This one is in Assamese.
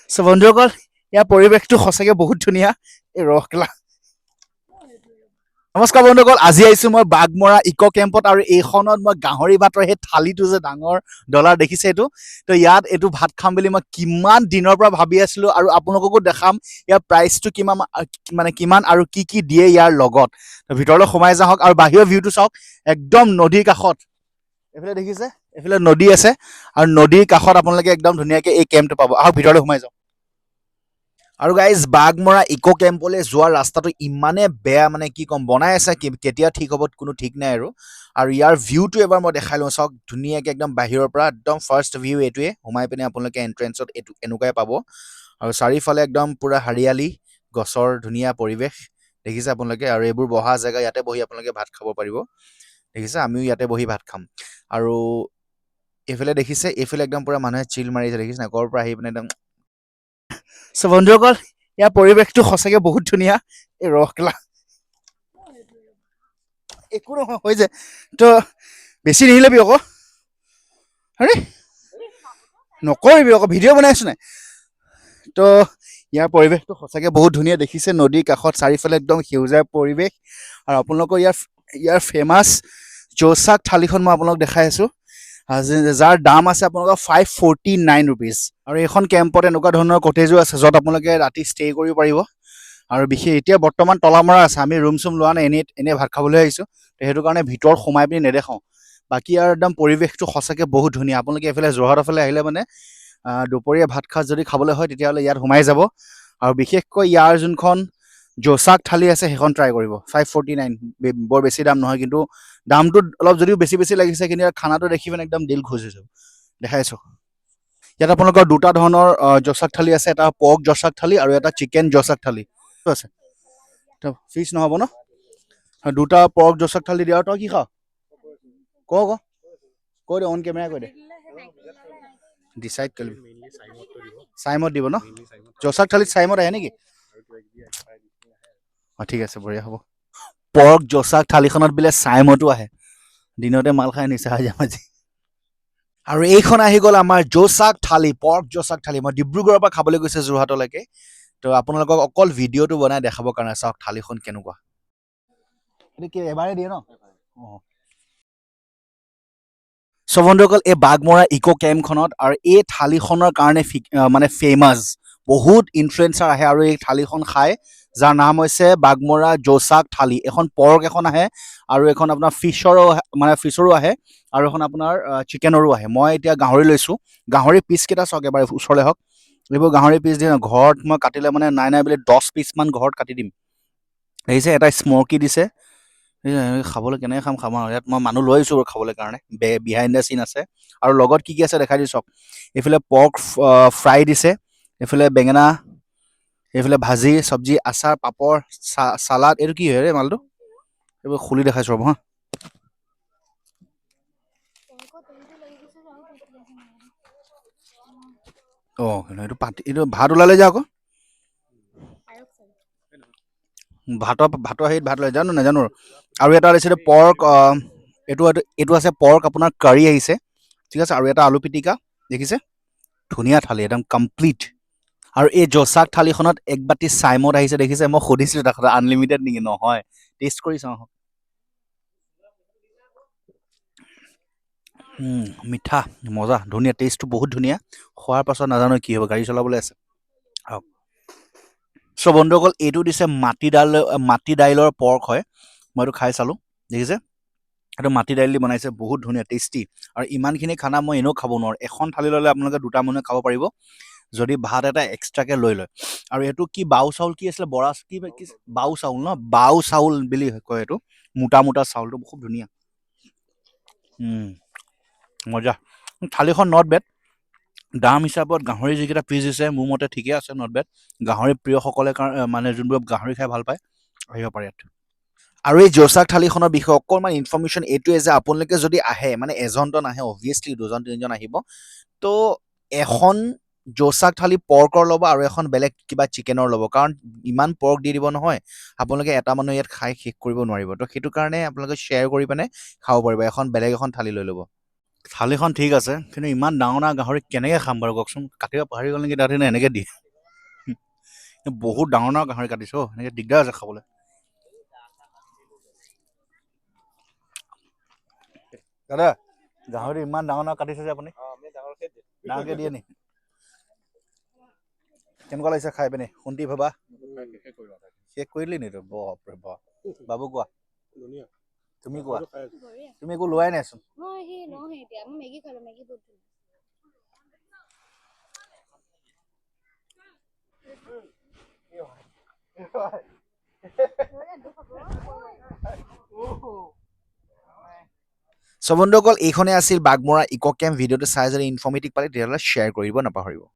So বন্ধুসকল ইয়াৰ পৰিৱেশটো সঁচাকৈ বহুত ধুনীয়া এই ৰসগেলা নমস্কাৰ বন্ধুসকল আজি আহিছোঁ মই বাগমৰা ইক' কেম্পত আৰু এইখনত মই গাহৰি ভাতৰ সেই থালিটো যে ডাঙৰ ডলাৰ দেখিছে এইটো তো ইয়াত এইটো ভাত খাম বুলি মই কিমান দিনৰ পৰা ভাবি আছিলোঁ আৰু আপোনালোককো দেখাম ইয়াৰ প্ৰাইচটো কিমান মানে কিমান আৰু কি কি দিয়ে ইয়াৰ লগত তো ভিতৰলৈ সোমাই যাওক আৰু বাহিৰৰ ভিউটো চাওক একদম নদীৰ কাষত এইফালে দেখিছে এইফালে নদী আছে আৰু নদীৰ কাষত আপোনালোকে একদম ধুনীয়াকৈ এই কেম্পটো পাব আহক ভিতৰলৈ সোমাই যাওক আৰু গাইজ বাগমৰা ইক' কেম্পলৈ যোৱাৰ ৰাস্তাটো ইমানে বেয়া মানে কি ক'ম বনাই আছে কেতিয়া ঠিক হ'ব কোনো ঠিক নাই আৰু ইয়াৰ ভিউটো এবাৰ মই দেখাই লওঁ চাওক ধুনীয়াকৈ একদম বাহিৰৰ পৰা একদম ফাৰ্ষ্ট ভিউ এইটোৱে সোমাই পিনে আপোনালোকে এণ্ট্ৰেঞ্চত এইটো এনেকুৱাই পাব আৰু চাৰিওফালে একদম পূৰা হাৰিয়ালি গছৰ ধুনীয়া পৰিৱেশ দেখিছে আপোনালোকে আৰু এইবোৰ বহা জেগা ইয়াতে বহি আপোনালোকে ভাত খাব পাৰিব দেখিছে আমিও ইয়াতে বহি ভাত খাম আৰু এইফালে দেখিছে এইফালে একদম পূৰা মানুহে চিল মাৰিছে দেখিছে নাই ক'ৰ পৰা আহি পিনে একদম চ' বন্ধুসকল ইয়াৰ পৰিৱেশটো সঁচাকৈ বহুত ধুনীয়া এই ৰসগেলা একো নহয় হৈ যায় তো বেছি নিহিলাবি আকৌ আৰে নকৰিবি আকৌ ভিডিঅ' বনাই আছো নাই তো ইয়াৰ পৰিৱেশটো সঁচাকৈ বহুত ধুনীয়া দেখিছে নদীৰ কাষত চাৰিওফালে একদম সেউজীয়া পৰিৱেশ আৰু আপোনালোকৰ ইয়াৰ ফেমাছ জৌচাক থালিখন মই আপোনালোক দেখাই আছোঁ যাৰ দাম আছে আপোনালোকৰ 549 rupees আৰু এইখন কেম্পত এনেকুৱা ধৰণৰ কটেজো আছে য'ত আপোনালোকে ৰাতি ষ্টে কৰিব পাৰিব আৰু বিশেষ এতিয়া বৰ্তমান তলামৰা আছে আমি ৰুম চুম লোৱা নাই এনেই ভাত খাবলৈ আহিছোঁ তো সেইটো কাৰণে ভিতৰত সোমাই পিনি নেদেখাওঁ বাকী আৰু একদম পৰিৱেশটো সঁচাকৈ বহুত ধুনীয়া আপোনালোকে এইফালে যোৰহাটৰ ফালে আহিলে মানে দুপৰীয়া ভাত সাজ যদি খাবলৈ হয় তেতিয়াহ'লে ইয়াত সোমাই যাব আৰু বিশেষকৈ ইয়াৰ যোনখন জৌচাক থালি আছে সেইখন ট্ৰাই কৰিব 549 বৰ বেছি দাম নহয় কিন্তু দামটো অলপ যদিও বেছি লাগিছে কিন্তু ইয়াৰ খানাটো দেখি মানে একদম দিল খুচ হৈছোঁ দেখাইছোঁ ইয়াত আপোনালোকৰ দুটা ধৰণৰ জৌচাক থালি আছে এটা পৰ্ক জৌচাক থালি আৰু এটা চিকেন জৌচাক থালি আছে ফিচ নহ'ব ন দুটা পৰ্ক জৌচাক থালি দিয়া তই কি খাৱ কৈ দে অন কেমেৰা কৈ দে ডিচাইড কৰিবি চাইমত দিব ন জৌচাক থালিত চাইমত আহে নেকি অঁ ঠিক আছে বঢ়িয়া হ'ব পৰ্ক জৌচাক থালিখনত বোলে চাইমতো আহে দিনতে মাল খাই নিচা হৈ যাম আজি আৰু এইখন আহি গ'ল আমাৰ জৌচাক থালি পৰ্ক জৌচাক থালি মই ডিব্ৰুগড়ৰ পৰা খাবলৈ গৈছে যোৰহাটলৈকে তো আপোনালোকক অকল ভিডিঅ'টো বনাই দেখাবৰ কাৰণে চাওক থালিখন কেনেকুৱা এইটো কি এবাৰে দিয়ে ন অঁ চ' বন্ধুসকল এই বাগমৰা ইক' কেম্পখনত আৰু এই থালিখনৰ কাৰণে মানে ফেমাছ বহুত ইনফ্লুৱেঞ্চাৰ আহে আৰু এই থালিখন খায় যাৰ নাম হৈছে বাগমৰা জৌচাক থালি এখন পৰ্ক এখন আহে আৰু এখন আপোনাৰ ফিছৰো আহে আৰু এখন আপোনাৰ চিকেনৰো আহে মই এতিয়া গাহৰি লৈছোঁ গাহৰি পিচকেইটা চাওক এবাৰ ওচৰলৈ হওক এইবোৰ গাহৰি পিচ দিয়ে ঘৰত মই কাটিলে মানে নাই বুলি 10 পিচমান ঘৰত কাটি দিম দেখিছে এটা স্মৰ্কি দিছে খাবলৈ কেনেকৈ খাম আৰু ইয়াত মই মানুহ লৈ আহিছোঁ খাবলৈ কাৰণে বিহাইণ্ড দ্য চিন আছে আৰু লগত কি আছে দেখাই দিছোঁ চাওক এইফালে পৰ্ক ফ্ৰাই দিছে এইফালে বেঙেনা এইফালে ভাজি চব্জি আচাৰ পাপৰ চালাড এইটো কি হয় ৰে মালটো এইবোৰ খুলি দেখাইছোঁ ৰ'ব হা অঁ এইটো ভাত ওলালে যে আকৌ ভাতৰ হেৰিত ভাত লৈ নাজানো আৰু এটা আহিছে পৰ্ক এইটো আছে পৰ্ক আপোনাৰ কাৰী আহিছে ঠিক আছে আৰু এটা আলু পিটিকা দেখিছে ধুনীয়া থালি একদম কমপ্লিট আৰু এই জৌচাক থালিখনত এক বাতি চাইমদ আহিছে দেখিছে মই সুধিছিলোঁ তাত আনলিমিটেড নেকি নহয় টেষ্ট কৰি চাওঁ মিঠা মজা ধুনীয়া টেষ্টটো বহুত ধুনীয়া খোৱাৰ পাছত নাজানো কি হ'ব গাড়ী চলাবলৈ আছে আহক চ' বন্ধুসকল এইটো দিছে মাটি দাইলৰ পৰ্ক হয় মই এইটো খাই চালোঁ দেখিছে এইটো মাটি দাইল দি বনাইছে বহুত ধুনীয়া টেষ্টি আৰু ইমানখিনি খানা মই এনেও খাব নোৱাৰোঁ এখন থালি ল'লে আপোনালোকে দুটা মানুহে খাব পাৰিব যদি ভাত এটা এক্সট্ৰাকৈ লৈ লয় আৰু এইটো কি বাও চাউল কি আছিলে বৰা কি বাও চাউল ন বাও চাউল বুলি কয় এইটো মোটা চাউলটো খুব ধুনীয়া মজা থালিখন নট বেড দাম হিচাপত গাহৰি যিকেইটা পিচ দিছে মোৰ মতে ঠিকে আছে নট বেড গাহৰি প্ৰিয়সকলে মানে যোনবোৰ গাহৰি খাই ভাল পায় আহিব পাৰে ইয়াত আৰু এই জৌচাক থালিখনৰ বিষয়ে অকণমান ইনফৰ্মেশ্যন এইটোৱে যে আপোনালোকে যদি আহে মানে এজনটো নাহে অভিয়াছলি দুজন তিনিজন আহিব তো এখন জৌচাক থালি পৰ্কৰ ল'ব আৰু এখন বেলেগ কিবা চিকেনৰ ল'ব কাৰণ ইমান পৰ্ক দি দিব নহয় আপোনালোকে এটা মানুহ ইয়াত খাই শেষ কৰিব নোৱাৰিব তো সেইটো কাৰণে আপোনালোকে শ্বেয়াৰ কৰি পিনে খাব পাৰিব এখন বেলেগ এখন থালি লৈ ল'ব থালিখন ঠিক আছে কিন্তু ইমান ডাঙৰ ডাঙৰ গাহৰি কেনেকৈ খাম বাৰু কওকচোন কাটিব পাহৰি গ'ল নেকি তাত এনেকৈ দিয়ে বহুত ডাঙৰ ডাঙৰ গাহৰি কাটিছ এনেকৈ দিগদাৰ আছে খাবলৈ দাদা গাহৰি ইমান ডাঙৰ ডাঙৰ কাটিছে যে আপুনি ডাঙৰকৈ দিয়ে নি কেনেকুৱা লাগিছে খাই পিনে শুন্তি ভাবা শেষ কৰিলি নি তই বাপৰে বাপ বাবু কোৱা তুমি কোৱা তুমি একো লোৱাই নাইচোন চ' বন্ধুসকল এইখনে আছিল বাগমৰা ইক' কেম্প ভিডিঅ'টো চাই যদি ইনফৰ্মেটিভ পালে তেতিয়াহ'লে শ্বেয়াৰ কৰিব নাপাহৰিব